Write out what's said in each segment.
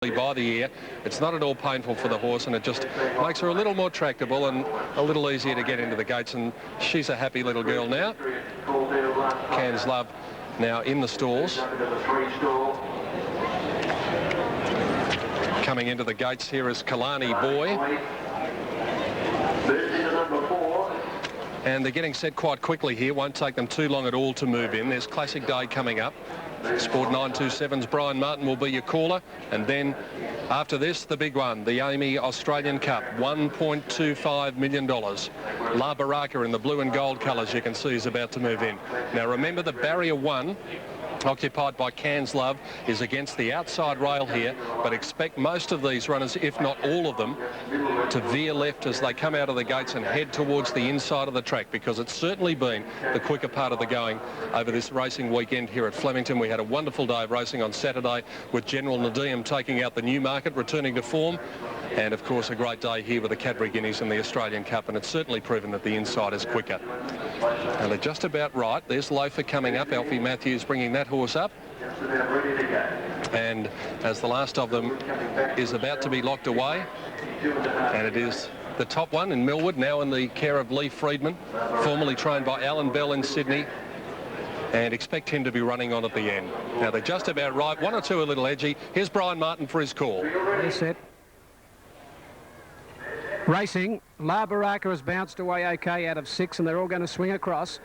by the ear. It's not at all painful for the horse, and it just makes her a little more tractable and a little easier to get into the gates, and she's a happy little girl now. Cairns Love now in the stalls. Coming into the gates here is Kalani Boy. And they're getting set quite quickly here. Won't take them too long at all to move in. There's Classic Day coming up. Sport 927's Brian Martin will be your caller. And then after this, the big one, the AAMI Australian Cup, $1.25 million. La Baraka in the blue and gold colours, you can see, is about to move in. Now remember, the barrier 1, occupied by Cairns Love, is against the outside rail here, but expect most of these runners, if not all of them, to veer left as they come out of the gates and head towards the inside of the track, because it's certainly been the quicker part of the going over this racing weekend here at Flemington. We had a wonderful day of racing on Saturday with General Nadeem taking out the Newmarket, returning to form, and of course a great day here with the Cadbury Guineas and the Australian Cup, and it's certainly proven that the inside is quicker. And they're just about right. There's Loafer coming up, Alfie Matthews bringing that horse up, and as the last of them is about to be locked away, and it is the top one in Millwood, now in the care of Lee Friedman, formerly trained by Alan Bell in Sydney, and expect him to be running on at the end. Now they're just about right, one or two a little edgy. Here's Brian Martin for his call. They're set. Racing, La Baraka has bounced away okay out of 6, and they're all going to swing across.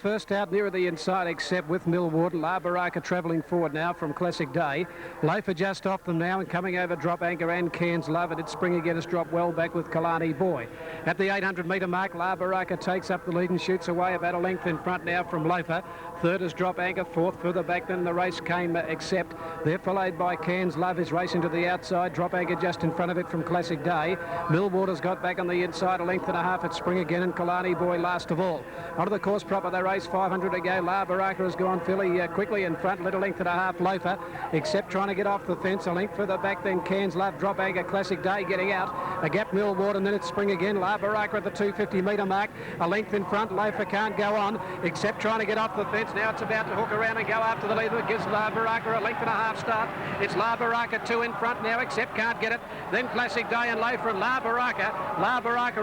First out nearer the inside, except with Millwood. La Baraka travelling forward now from Classic Day. Loafer just off them now and coming over Drop Anchor and Cairns Love. And it's Spring Again has dropped well back with Kalani Boy. At the 800-metre mark, La Baraka takes up the lead and shoots away about a length in front now from Loafer. Third is Drop Anchor, fourth further back than the race came, except they're followed by Cairns Love is racing to the outside. Drop Anchor just in front of it from Classic Day. Millwood has got back on the inside, a length and a half at Spring Again, and Kalani Boy last of all. Onto the course proper, they race 500 to go. La Baraka has gone fairly quickly in front, little length and a half Loafer, except trying to get off the fence, a length further back then Cairns Love. Drop Anchor, Classic Day getting out, a gap Millwood, and then it's Spring Again. La Baraka at the 250-metre mark, a length in front. Loafer can't go on, except trying to get off the fence. Now it's about to hook around and go after the leader. It gives La Baraka a length and a half start. It's La Baraka 2 in front now, except can't get it. Then Classic Day and Loafer and La Baraka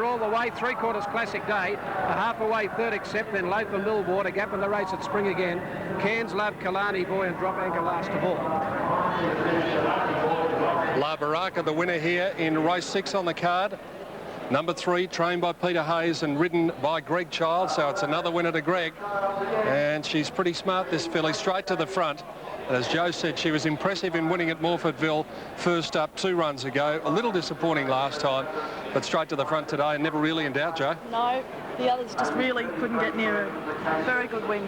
all the way, 3/4 Classic Day, a half away third, except then Loafer, Millwood, a gap in the race at Spring Again. Cairns Love, Kalani Boy and Drop Anchor last of all. La Baraka, the winner here in race 6 on the card. Number 3, trained by Peter Hayes and ridden by Greg Child, so it's another winner to Greg. And she's pretty smart, this filly, straight to the front. As Joe said, she was impressive in winning at Morfordville first up 2 runs ago. A little disappointing last time, but straight to the front today and never really in doubt, Joe. No, the others just really couldn't get near her. Very good win.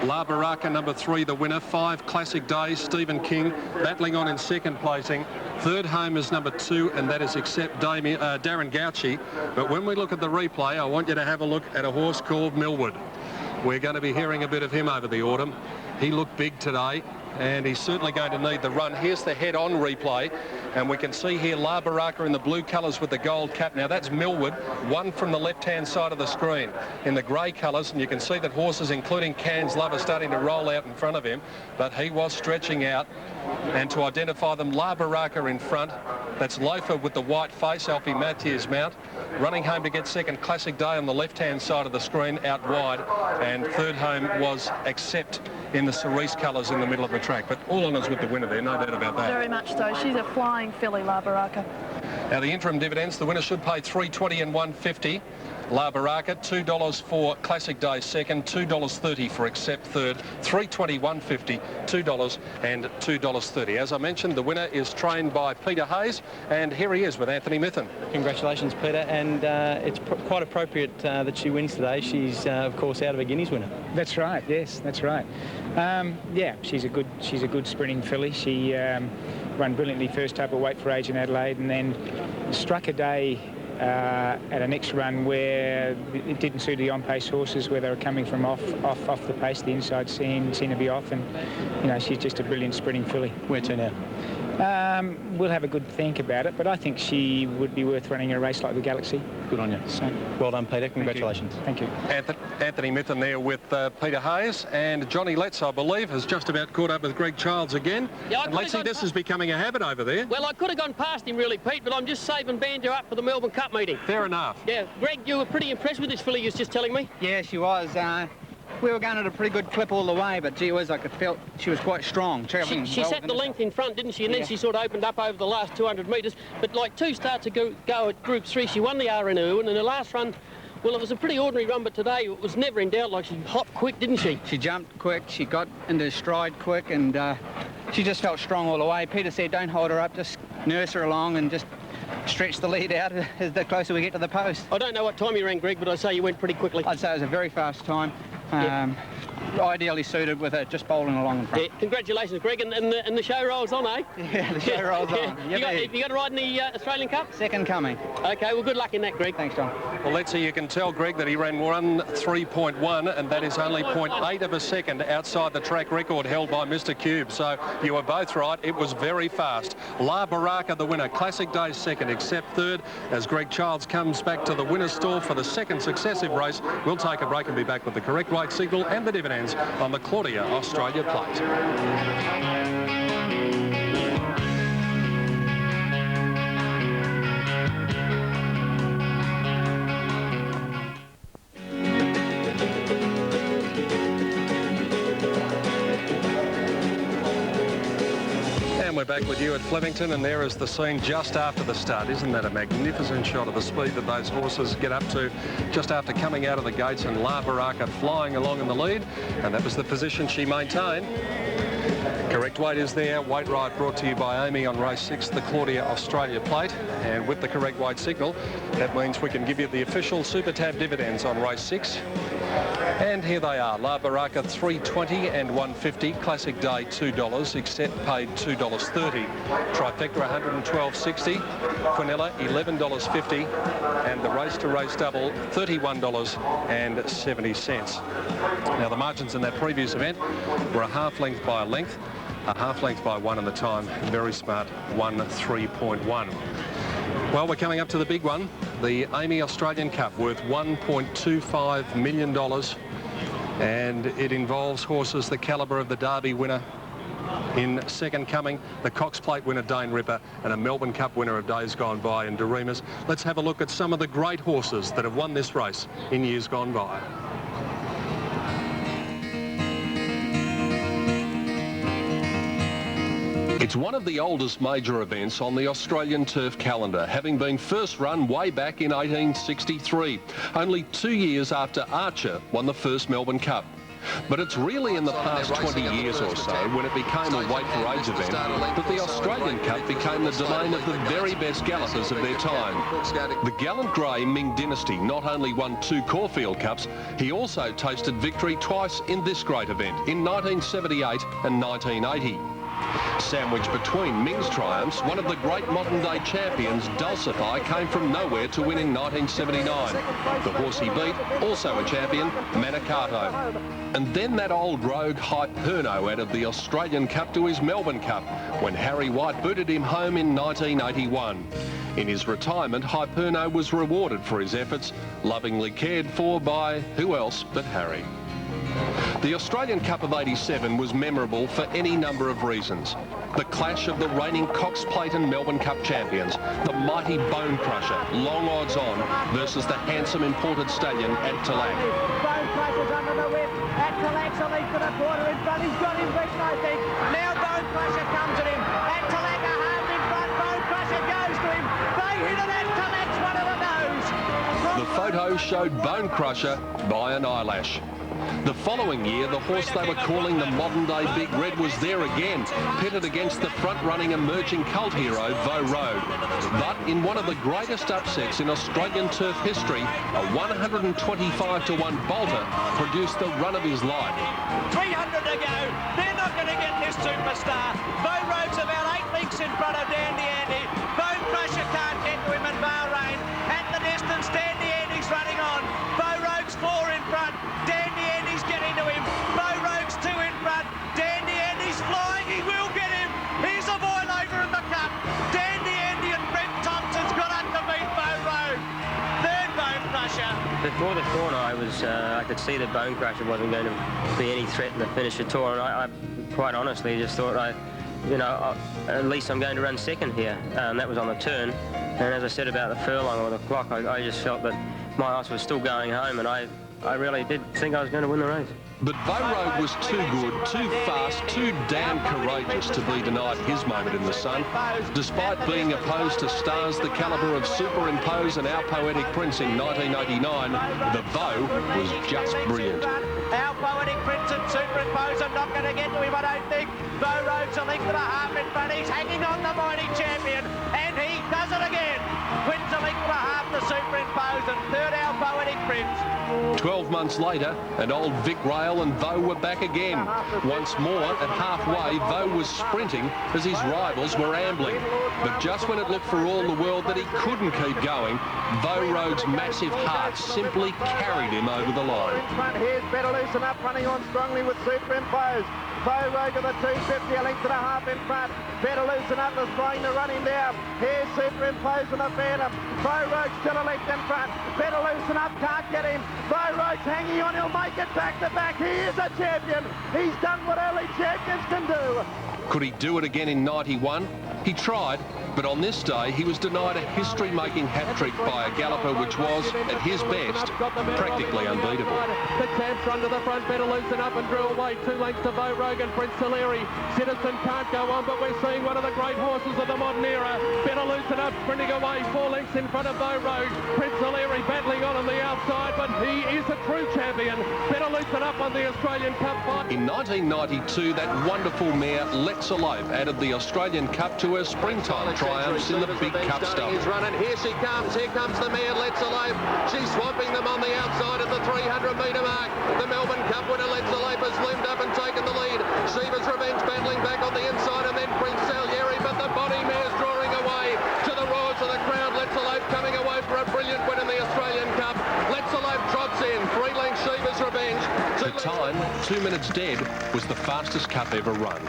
La Baraka, number 3, the winner. 5, Classic Day, Stephen King battling on in second placing. Third home is number 2, and that is Accept Darren Gauci. But when we look at the replay, I want you to have a look at a horse called Millwood. We're going to be hearing a bit of him over the autumn. He looked big today, and he's certainly going to need the run. Here's the head-on replay, and we can see here La Baraka in the blue colours with the gold cap. Now that's Millwood, one from the left-hand side of the screen in the grey colours, and you can see that horses, including Cairns Love, are starting to roll out in front of him, but he was stretching out. And to identify them, La Baraka in front. That's Loafer with the white face, Alfie Matthews mount. Running home to get second, Classic Day on the left-hand side of the screen, out wide. And third home was Accept in the cerise colours in the middle of the track. But all honours with the winner there, no doubt about that. Very much so. She's a flying filly, La Baraka. Now the interim dividends, the winner should pay $3.20 and $1.50. La Baraka, $2 for Classic Day second, $2.30 for Accept third, $3.20, $1.50, $2 and $2.30. As I mentioned, the winner is trained by Peter Hayes, and here he is with Anthony Mithen. Congratulations, Peter, and it's quite appropriate that she wins today. She's, of course, out of a Guineas winner. That's right. Yes, that's right. Yeah, she's a good sprinting filly. She run brilliantly first up at Weight for Age in Adelaide, and then struck a day at a next run where it didn't suit the on-pace horses, where they were coming from off the pace. The inside seemed to be off, and you know, she's just a brilliant sprinting filly. Where to now? We'll have a good think about it, but I think she would be worth running a race like the Galaxy. Good on you. So, Well done, Peter. Congratulations. thank you. Anthony Mithen there with Peter Hayes, and Johnny Letts, I believe, has just about caught up with Greg Childs again. Yeah, And Letsy, this is becoming a habit over there. Well, I could have gone past him really, Pete, but I'm just saving Banjo up for the Melbourne Cup meeting. Fair enough. Yeah, Greg, you were pretty impressed with this filly you was just telling me. Yeah, she was. We were going at a pretty good clip all the way, but gee whiz, I could feel she was quite strong. She well sat the within length in front, didn't she? And then Yeah. she sort of opened up over the last 200 metres. But like 2 starts ago at Group 3, she won the RNU, and in the last run, well, it was a pretty ordinary run, but today it was never in doubt. Like, she hopped quick, didn't she? She jumped quick, she got into stride quick, and she just felt strong all the way. Peter said, don't hold her up, just nurse her along and just stretch the lead out as the closer we get to the post. I don't know what time you ran, Greg, but I'd say you went pretty quickly. I'd say it was a very fast time. Yeah. Ideally suited with her just bowling along in front. Yeah, congratulations, Greg, and the show rolls on, eh? Yeah, the show rolls on. You got to ride in the Australian Cup? Second coming. Okay, well, good luck in that, Greg. Thanks, John. Well, let's see, you can tell, Greg, that he ran 1:3.1, and that is only 0.8 of a second outside the track record held by Mr. Cube. So you were both right. It was very fast. La Baraka, the winner. Classic Day second, except third, as Greg Childs comes back to the winner's stall for the second successive race. We'll take a break and be back with the correct weight signal and the dividends on the Claudia Australia Plate. We're back with you at Flemington, and there is the scene just after the start. Isn't that a magnificent shot of the speed that those horses get up to just after coming out of the gates, and La Baraka flying along in the lead, and that was the position she maintained. Correct weight is there. Weight Right brought to you by Amy on race 6, the Claudia Australia Plate. And with the correct weight signal, that means we can give you the official Super Tab dividends on race 6. And here they are. La Baraka $3.20 and $1.50. Classic Day $2. Except paid $2.30. Trifecta $112.60. Quinella $11.50. And the race to race double $31.70. Now the margins in that previous event were a half length by a length, a half length by 1, and the time very smart 1:3.1. Well, we're coming up to the big one, the Amy Australian Cup, worth $1.25 million, and it involves horses the calibre of the Derby winner in Second Coming, the Cox Plate winner Dane Ripper, and a Melbourne Cup winner of days gone by in Doremus. Let's have a look at some of the great horses that have won this race in years gone by. It's one of the oldest major events on the Australian turf calendar, having been first run way back in 1863, only 2 years after Archer won the first Melbourne Cup. But it's really in the past 20 years or so, when it became a weight for age event, that the Australian Cup became the domain of the very best gallopers of their time. The gallant grey Ming Dynasty not only won 2 Caulfield Cups, he also tasted victory twice in this great event, in 1978 and 1980. Sandwiched between Ming's triumphs, one of the great modern-day champions, Dulcify, came from nowhere to win in 1979. The horse he beat, also a champion, Manicato. And then that old rogue Hyperno out of the Australian Cup to his Melbourne Cup, when Harry White booted him home in 1981. In his retirement, Hyperno was rewarded for his efforts, lovingly cared for by who else but Harry. The Australian Cup of '87 was memorable for any number of reasons. The clash of the reigning Cox Plate and Melbourne Cup champions, the mighty Bone Crusher, long odds on, versus the handsome imported stallion at Tallac. Bone Crusher's under the whip. At Tallac's a lead for the quarter in front. He's got him beaten, I think. Now Bone Crusher comes at him. At Tallac a half in front. Bone Crusher goes to him. They hit it at Tallac's one of the nose. The photo showed Bone Crusher by an eyelash. The following year, the horse they were calling the modern-day Big Red was there again, pitted against the front-running emerging cult hero, Vo Road. But in one of the greatest upsets in Australian turf history, a 125-to-1 bolter produced the run of his life. 300 to go. They're not going to get this superstar. Vo Road's about 8 lengths in front of Dandy Andy. Bone Crusher can't get to him in Bahrain. At the distance, Dandy Andy's running on. Vo Road's 4 in front. Dandy Andy's getting to him. Vo Road's 2 in front. Dandy Andy's flying. He will get him. Here's a boil over in the before the corner, I could see that Bone Crusher wasn't going to be any threat in the finish at all, and I quite honestly just thought at least I'm going to run second here. That was on the turn, and as I said about the furlong or the clock, I just felt that my horse was still going home, and I really did think I was going to win the race. But Bow Road was too good, too fast, too damn courageous to be denied his moment in the sun. Despite being opposed to stars the calibre of Superimpose and Our Poetic Prince in 1989, the Bow was just brilliant. Our Poetic Prince and Superimpose are not going to get to him, I don't think. Bow Road's a length and a half in front. He's hanging on the mighty champion, and he does it again. Wins a length and a half to Superimpose, and third Our Poetic Prince. 12 months later, and old Vic Rail and Vaux were back again. Once more, at halfway, Vaux was sprinting as his rivals were ambling. But just when it looked for all the world that he couldn't keep going, Bow Road's massive heart simply carried him over the line. Here's Better Loosen Up, running on strongly with Superimpose. Bow Road to the 250, a length and a half in front. Better Loosen Up is trying to run him down. Here's Superimpose and the Phantom. Bow Road still a length in front. Better Loosen Up can't get him. Bow Road's hanging on, he'll make it back to back. He is a champion. He's done what only champions can do. Could he do it again in 91? He tried, but on this day he was denied a history-making hat-trick by a galloper which was, at his best, practically unbeatable. The champs run to the front, Better Loosen Up and drew away 2 lengths to Beau Rogan. Prince Saleri, Citizen can't go on, but we're seeing one of the great horses of the modern era. Better Loosen Up sprinting away 4 lengths in front of Beau Road. Prince Saleri battling on the outside, but he is a true champion. Better Loosen Up on the Australian Cup fight. In 1992, that wonderful mare Let's Elope added the Australian Cup to her springtime triumphs in the big cup stuff. He's running. Here she comes. Here comes the mare Let's Elope. She's swamping them on the outside at the 300-metre mark. The Melbourne Cup winner Let's Elope has loomed up and taken the lead. Shiva's Revenge battling back on the inside, and then Prince Salieri, but the body mare's drawing away to the roars of the crowd. Let's Elope coming away for a brilliant win in the Australian Cup. Let's Elope trots in. 3 lengths Shiva's Revenge. The time, 2 minutes dead, was the fastest cup ever run.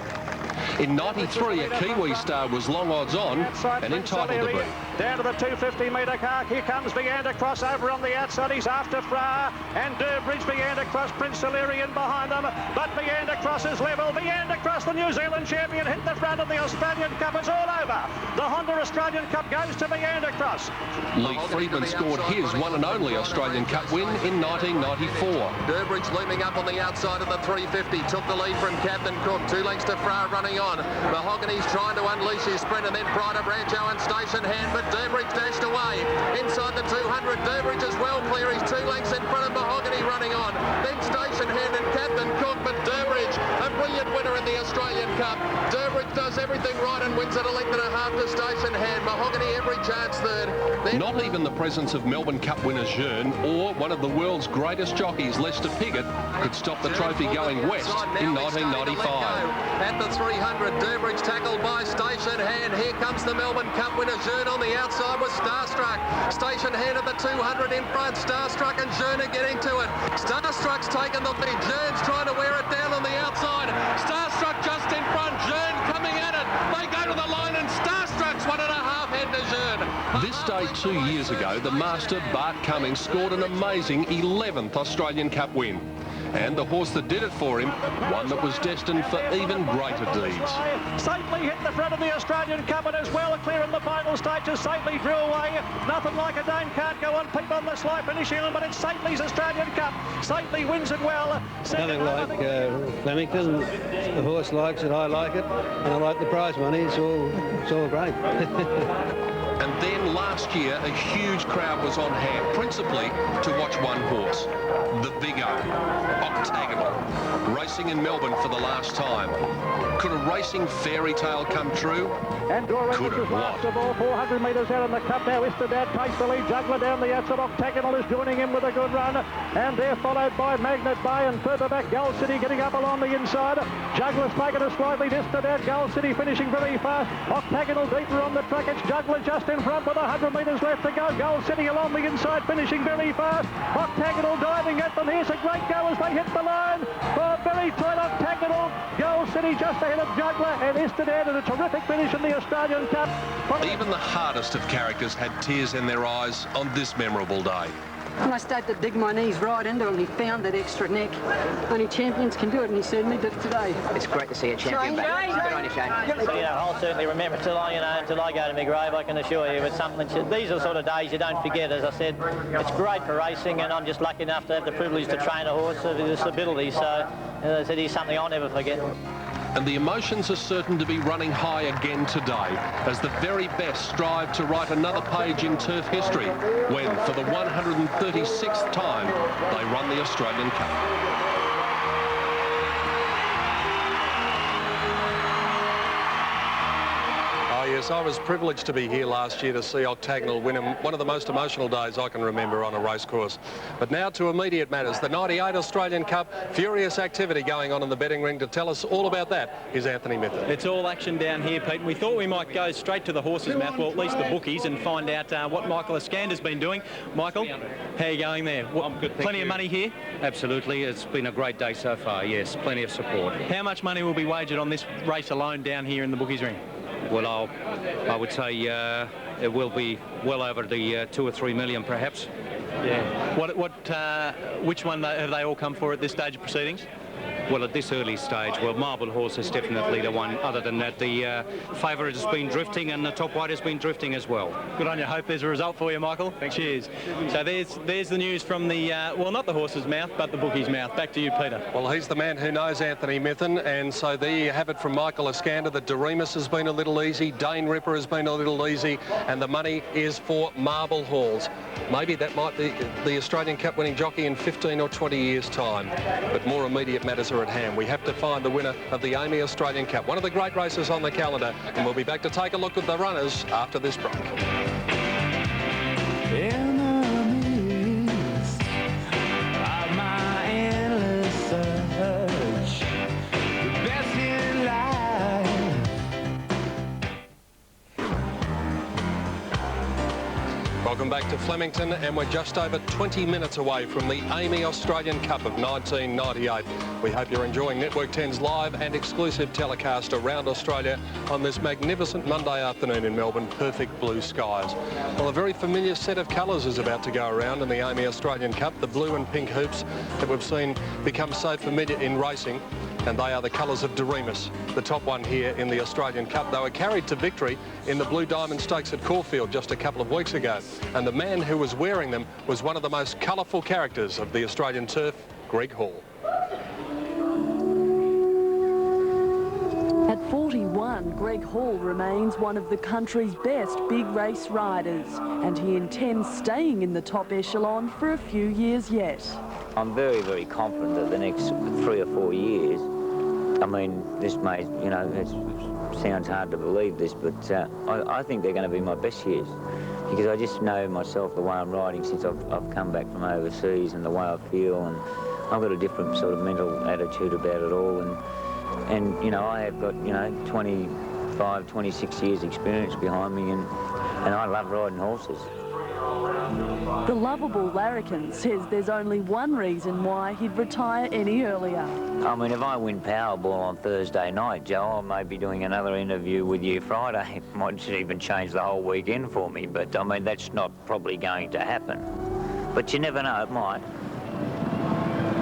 In 93, a Kiwi star was long odds on and entitled to be. Down to the 250-metre car. Here comes Began to cross over on the outside. He's after Fra, and Durbridge began to cross. Prince Saleri in behind them, but Began to cross is level. Began to cross, the New Zealand champion, hit the front of the Australian Cup. It's all over. The Honda Australian Cup goes to Began to cross. Lee Friedman scored his one and only Australian Cup win in 1994. Durbridge looming up on the outside of the 350. Took the lead from Captain Cook. 2 lengths to Fra running on. Mahogany's trying to unleash his sprint, and then Pride of Rancho and Station Hand, but Durbridge dashed away. Inside the 200, Durbridge is well clear. He's 2 lengths in front of Mahogany running on. Then Station Hand and Captain Cook, but Durbridge, a brilliant winner in the Australian Cup. Durbridge does everything right and wins at a length and a half to Station Hand. Mahogany every chance third. Then not even the presence of Melbourne Cup winner Jeune or one of the world's greatest jockeys, Lester Piggott, could stop the trophy going west in 1995. At the 300, Durbridge tackled by Station Hand. Here comes the Melbourne Cup winner Jeune on the outside with Starstruck. Station Hand at the 200 in front. Starstruck and Jeune are getting to it. Starstruck's taken the lead. Jeune's trying to wear it down on the outside. Starstruck just in front. Jeune coming at it. They go to the line, and Starstruck's 1.5 head to Jeune. This day 2 years ago, the master Bart Cummings scored an amazing 11th Australian Cup win. And the horse that did it for him, one that was destined for even greater deeds. Safely hit the front of the Australian Cup, and as well clear in the final stages. Safely drew away. Nothing like a Dane can't go on. People on the sly finishing on, but it's Safely's Australian Cup. Safely wins it well. Nothing like Flemington. The horse likes it, I like it, and I like the prize money. It's all great. And then last year, a huge crowd was on hand, principally to watch one horse, the Big O, Octagonal, racing in Melbourne for the last time. Could a racing fairy tale come true? And could it last of all, 400 metres out in the Cup now. Istedad takes the lead. Juggler down the outside. Octagonal is joining him with a good run. And they're followed by Magnet Bay, and further back Gull City getting up along the inside. Juggler's taken a slight lead. Istedad, Gull City finishing very fast. Octagonal deeper on the track. It's Juggler just in front with 100 metres left to go. Gull City along the inside finishing very fast. Octagonal diving at them. Here's a great go as they hit the line. Oh, very tight Octagonal. Gull City just ahead of Juggler, and Istedad, and a terrific finish in the Australian Cup. Even the hardest of characters had tears in their eyes on this memorable day. And I started to dig my knees right into him. He found that extra neck. Only champions can do it, and he certainly did it today. It's great to see a champion back. Good on you, Shane. I'll certainly remember till until I go to my grave, I can assure you. It's something these are the sort of days you don't forget. As I said, it's great for racing, and I'm just lucky enough to have the privilege to train a horse of this ability. So, as I said, he's something I'll never forget. And the emotions are certain to be running high again today as the very best strive to write another page in turf history when, for the 136th time, they run the Australian Cup. Yes, I was privileged to be here last year to see Octagonal win one of the most emotional days I can remember on a racecourse. But now to immediate matters. The 98 Australian Cup, furious activity going on in the betting ring. To tell us all about that is Anthony Mithun. It's all action down here, Pete. We thought we might go straight to the horse's mouth, well, at least the bookies, and find out what Michael Iskander's been doing. Michael, how are you going there? I'm good, plenty of money here? Absolutely. It's been a great day so far, yes. Plenty of support. How much money will be wagered on this race alone down here in the bookies ring? Well, I would say it will be well over the 2 or 3 million, perhaps. Yeah. Which one have they all come for at this stage of proceedings? Well, at this early stage, well, Marble Horse is definitely the one. Other than that, the favourite has been drifting, and the top weight has been drifting as well. Good on you. Hope there's a result for you, Michael. Cheers. So there's the news from the, well, not the horse's mouth, but the bookie's mouth. Back to you, Peter. Well, he's the man who knows Anthony Mithun, and so there you have it from Michael Iskander that Doremus has been a little easy, Dane Ripper has been a little easy, and the money is for Marble Halls. Maybe that might be the Australian Cup winning jockey in 15 or 20 years' time, but more immediate matters are at hand. We have to find the winner of the AAMI Australian Cup, one of the great races on the calendar, and we'll be back to take a look at the runners after this break. Welcome back to Flemington, and we're just over 20 minutes away from the AAMI Australian Cup of 1998. We hope you're enjoying Network 10's live and exclusive telecast around Australia on this magnificent Monday afternoon in Melbourne, perfect blue skies. Well, a very familiar set of colours is about to go around in the AAMI Australian Cup, the blue and pink hoops that we've seen become so familiar in racing. And they are the colours of Doremus, the top one here in the Australian Cup. They were carried to victory in the Blue Diamond Stakes at Caulfield just a couple of weeks ago. And the man who was wearing them was one of the most colourful characters of the Australian turf, Greg Hall. At 41, Greg Hall remains one of the country's best big race riders, and he intends staying in the top echelon for a few years yet. I'm very, very confident that the next 3 or 4 years, I mean, this may, you know, it sounds hard to believe this, but I think they're going to be my best years, because I just know myself, the way I'm riding since I've come back from overseas, and the way I feel, and I've got a different sort of mental attitude about it all, and you know, I have got, you know, 25, 26 years experience behind me, and I love riding horses. The lovable larrikin says there's only one reason why he'd retire any earlier. I mean, if I win Powerball on Thursday night, Joe, I may be doing another interview with you Friday. It might even change the whole weekend for me, but I mean, that's not probably going to happen. But you never know, it might.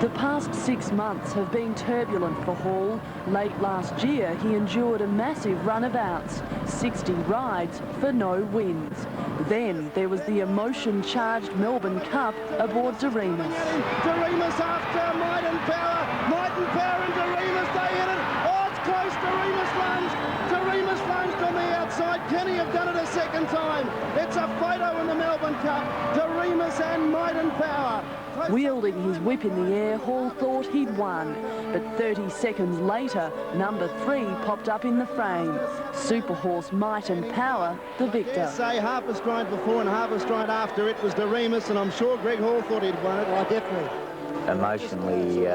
The past 6 months have been turbulent for Hall. Late last year, he endured a massive run of outs, 60 rides for no wins. Then there was the emotion-charged Melbourne Cup aboard Doremus. Doremus after Might and Power. Might and Power and Doremus, they hit it. Oh, it's close. Doremus runs. Doremus runs on the outside. Kenny have done it a second time. It's a photo in the Melbourne Cup. Doremus and Might and Power. Wielding his whip in the air, Hall thought he'd won. But 30 seconds later, number 3 popped up in the frame. Superhorse Might and Power, the victor. Say half a stride before and half a stride after it was Doremus, and I'm sure Greg Hall thought he'd won it. Oh, definitely. Emotionally,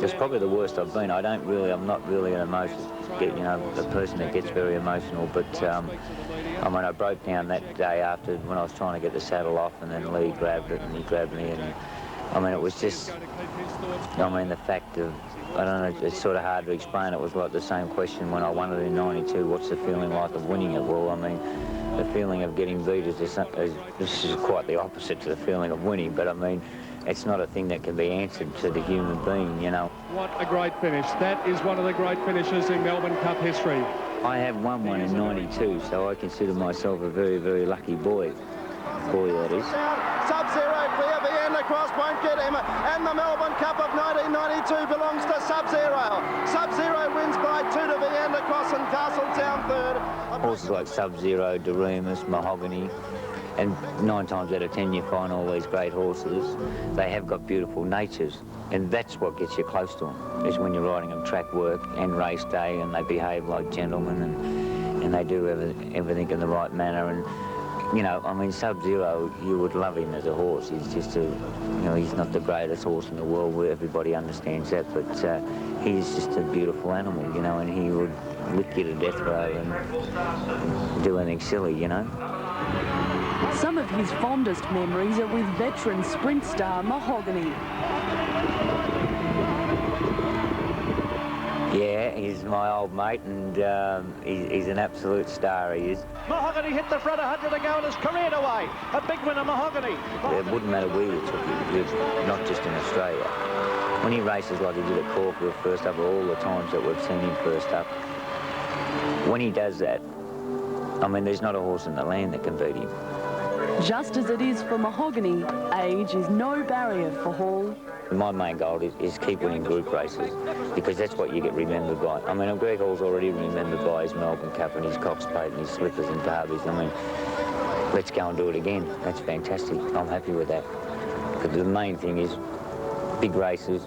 it's probably the worst I've been. I'm not really an emotional, a person that gets very emotional, but I mean, I broke down that day after when I was trying to get the saddle off, and then Lee grabbed it and he grabbed me, and I mean, it was just, I mean, the fact of, I don't know, it's sort of hard to explain. It was like the same question when I won it in '92, what's the feeling like of winning it? Well, I mean, the feeling of getting beat is this is quite the opposite to the feeling of winning, but I mean, it's not a thing that can be answered to the human being, you know. What a great finish. That is one of the great finishes in Melbourne Cup history. I have won one in '92, so I consider myself a very, very lucky boy. Boy, that is. Sub-Zero clear, Vianda Cross won't get him, and the Melbourne Cup of 1992 belongs to Sub-Zero. Sub-Zero wins by 2 to Vianda Cross and Castletown third. Horses like Sub-Zero, Doremus, Mahogany, and 9 times out of 10 you find all these great horses, they have got beautiful natures, and that's what gets you close to them, is when you're riding them track work and race day, and they behave like gentlemen, and they do everything in the right manner. And you know, I mean, Sub-Zero, you would love him as a horse. He's just you know, he's not the greatest horse in the world, where everybody understands that, but he's just a beautiful animal, you know, and he would lick you to death rather than do anything silly, you know. Some of his fondest memories are with veteran sprint star Mahogany. Yeah, he's my old mate, and he's an absolute star, he is. Mahogany hit the front, 100 to go and has careered away. A big winner, Mahogany. It wouldn't matter where you took him, not just in Australia. When he races like he did at Caulfield first up, or all the times that we've seen him first up, when he does that, I mean, there's not a horse in the land that can beat him. Just as it is for Mahogany, age is no barrier for Hall. My main goal is keep winning group races, because that's what you get remembered by. I mean, Greg Hall's already remembered by his Melbourne Cup and his Cox Plate and his slippers and derbies. I mean, let's go and do it again. That's fantastic. I'm happy with that. But the main thing is big races.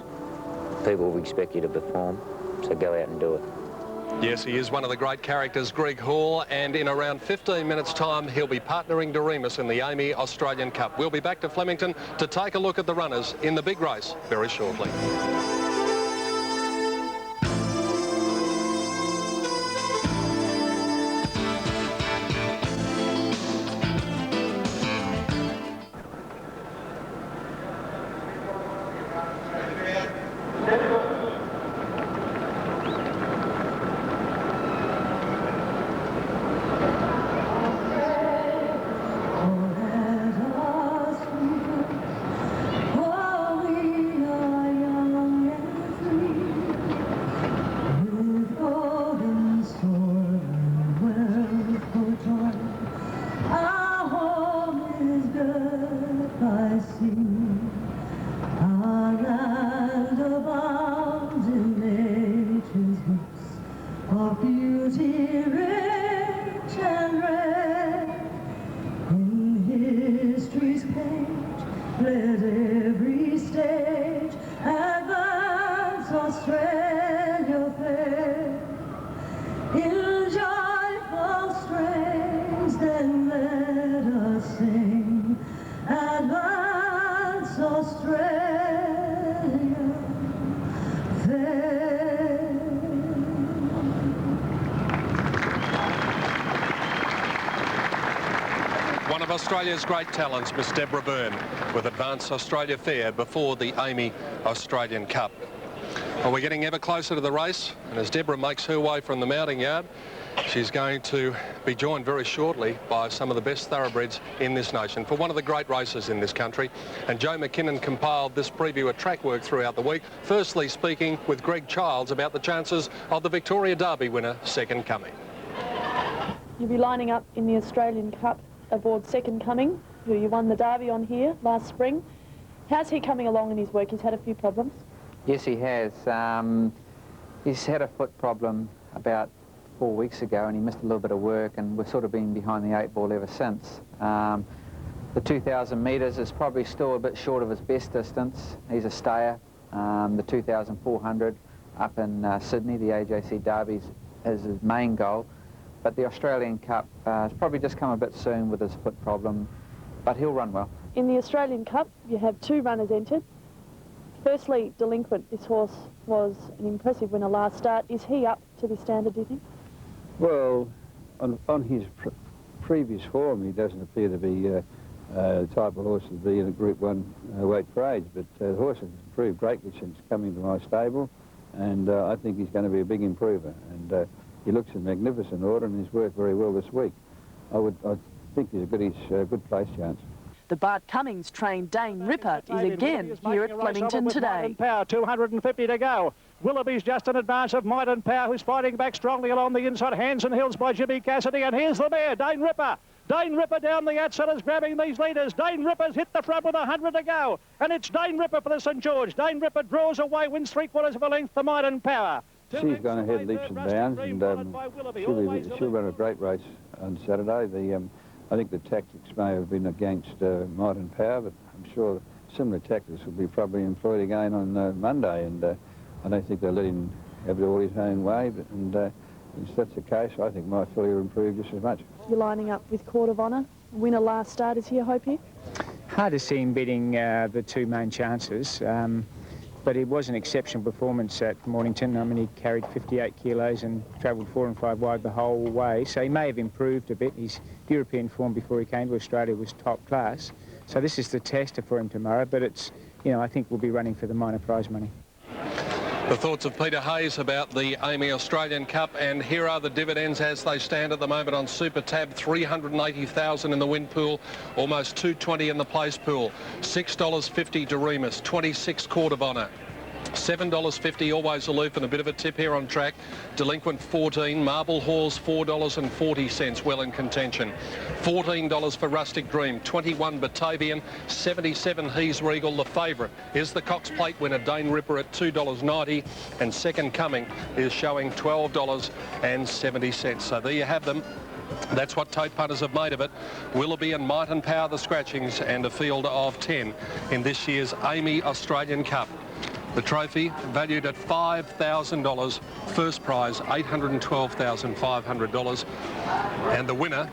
People will expect you to perform, so go out and do it. Yes, he is one of the great characters, Greg Hall, and in around 15 minutes' time, he'll be partnering Doremus in the AAMI Australian Cup. We'll be back to Flemington to take a look at the runners in the big race very shortly. One of Australia's great talents, Miss Deborah Byrne, with Advance Australia Fair before the AAMI Australian Cup. Well, we're getting ever closer to the race, and as Deborah makes her way from the mounting yard, she's going to be joined very shortly by some of the best thoroughbreds in this nation for one of the great races in this country. And Joe McKinnon compiled this preview of track work throughout the week, firstly speaking with Greg Childs about the chances of the Victoria Derby winner, Second Coming. You'll be lining up in the Australian Cup aboard Second Coming, who you won the Derby on here last spring. How's he coming along in his work? He's had a few problems. Yes, he has. He's had a foot problem about 4 weeks ago, and he missed a little bit of work, and we've sort of been behind the 8 ball ever since. The 2,000 metres is probably still a bit short of his best distance. He's a stayer. The 2,400 up in Sydney, the AJC Derby, is his main goal. But the Australian Cup has probably just come a bit soon with his foot problem, but he'll run well. In the Australian Cup, you have 2 runners entered. Firstly, Delinquent. This horse was an impressive winner last start. Is he up to this standard, do you think? Well, on his previous form, he doesn't appear to be the type of horse to be in a Group 1 weight for age, but the horse has improved greatly since coming to my stable, and I think he's going to be a big improver. And he looks in magnificent order, and he's worked very well this week. I think he's a good place chance. The Bart Cummings trained Dane Ripper is again here at Flemington today. Power, 250 to go. Willoughby's just in advance of Might and Power, who's fighting back strongly along the inside. Hands and Hills by Jimmy Cassidy, and here's the mare, Dane Ripper. Dane Ripper down the outside is grabbing these leaders. Dane Ripper's hit the front with 100 to go, and it's Dane Ripper for the St George. Dane Ripper draws away, wins 3/4 of a length to Might and Power. She's gone ahead leaps and bounds, and she'll run a great race on Saturday. I think the tactics may have been against Might and Power, but I'm sure similar tactics will be probably employed again on Monday, and I don't think they'll let him have it all his own way, and if that's the case, I think my filly will improve just as much. You're lining up with Court of Honour. Winner last start, is he a hope here? Hard to see him beating the two main chances, but it was an exceptional performance at Mornington. I mean, he carried 58 kilos and travelled 4 and 5 wide the whole way, so he may have improved a bit. His European form before he came to Australia was top class, so this is the tester for him tomorrow, but it's, you know, I think we'll be running for the minor prize money. The thoughts of Peter Hayes about the AAMI Australian Cup, and here are the dividends as they stand at the moment on Super Tab. 380,000 in the win pool, almost 220 in the place pool. $6.50 Doremus, 26 Court of Honour. $7.50 Always Aloof, and a bit of a tip here on track. Delinquent 14, Marble Halls $4.40, well in contention. $14 for Rustic Dream, 21 Batavian, 77 He's Regal. The favourite is the Cox Plate winner Dane Ripper at $2.90, and Second Coming is showing $12.70. So there you have them. That's what tote punters have made of it. Willoughby and Might and Power the scratchings, and a field of 10 in this year's AAMI Australian Cup. The trophy valued at $5,000, first prize $812,500, and the winner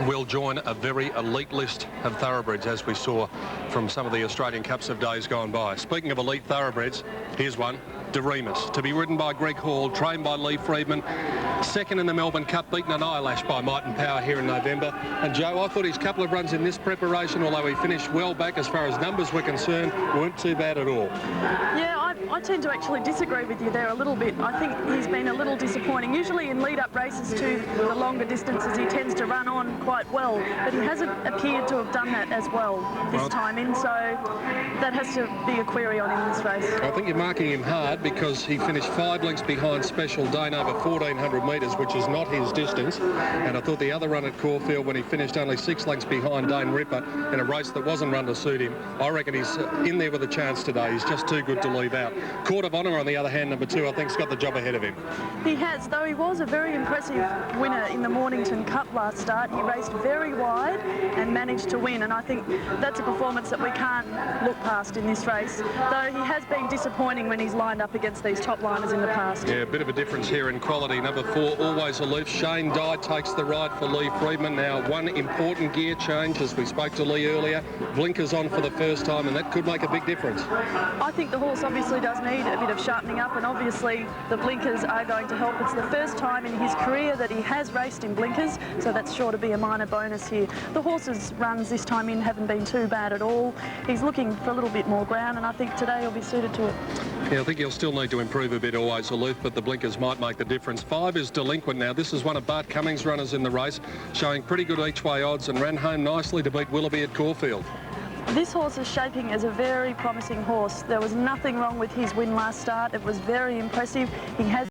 will join a very elite list of thoroughbreds, as we saw from some of the Australian Cups of days gone by. Speaking of elite thoroughbreds, here's one, Doremus, to be ridden by Greg Hall, trained by Lee Freedman, second in the Melbourne Cup, beaten an eyelash by Might and Power here in November. And Joe, I thought his couple of runs in this preparation, although he finished well back as far as numbers were concerned, weren't too bad at all. Yeah, I tend to actually disagree with you there a little bit. I think he's been a little disappointing. Usually in lead-up races to the longer distances, he tends to run on quite well, but he hasn't appeared to have done that as well this time in, so that has to be a query on him in this race. I think you're marking him hard because he finished 5 lengths behind Special Dane over 1,400 metres, which is not his distance, and I thought the other run at Caulfield, when he finished only 6 lengths behind Dane Ripper in a race that wasn't run to suit him, I reckon he's in there with a chance today. He's just too good to leave out. Court of Honour, on the other hand, number 2, I think has got the job ahead of him. He has, though he was a very impressive winner in the Mornington Cup last start. He raced very wide and managed to win, and I think that's a performance that we can't look past in this race, though he has been disappointing when he's lined up against these top liners in the past. Yeah, a bit of a difference here in quality. Number 4, Always Aloof. Shane Dye takes the ride for Lee Freedman. Now, one important gear change, as we spoke to Lee earlier. Blinkers on for the first time, and that could make a big difference. I think the horse obviously does need a bit of sharpening up, and obviously the blinkers are going to help. It's the first time in his career that he has raced in blinkers, so that's sure to be a minor bonus here. The horse's runs this time in haven't been too bad at all. He's looking for a little bit more ground, and I think today he'll be suited to it. Yeah, I think he'll still need to improve a bit, Always Aloof, but the blinkers might make the difference. 5 is Delinquent now. This is one of Bart Cummings' runners in the race, showing pretty good each-way odds, and ran home nicely to beat Willoughby at Caulfield. This horse is shaping as a very promising horse. There was nothing wrong with his win last start. It was very impressive. He has